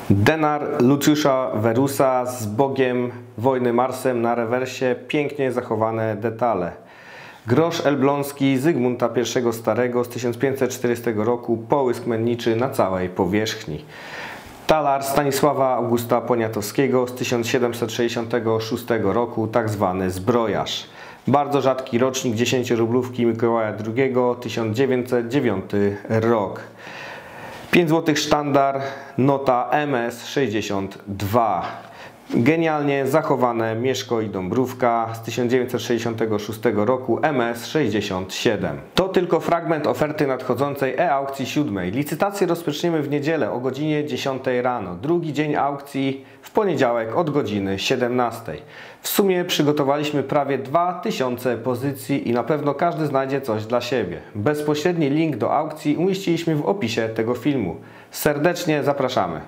Denar Luciusza Verusa z Bogiem Wojny Marsem na rewersie, pięknie zachowane detale. Grosz elbląski Zygmunta I Starego z 1540 roku, połysk menniczy na całej powierzchni. Talar Stanisława Augusta Poniatowskiego z 1766 roku, tak zwany zbrojarz. Bardzo rzadki rocznik 10-rublówki Mikołaja II, 1909 rok. 5 zł sztandar, nota MS62. Genialnie zachowane Mieszko i Dąbrówka z 1966 roku, MS67. To tylko fragment oferty nadchodzącej e-aukcji 7. Licytację rozpoczniemy w niedzielę o godzinie 10 rano. Drugi dzień aukcji w poniedziałek od godziny 17. W sumie przygotowaliśmy prawie 2000 pozycji i na pewno każdy znajdzie coś dla siebie. Bezpośredni link do aukcji umieściliśmy w opisie tego filmu. Serdecznie zapraszamy.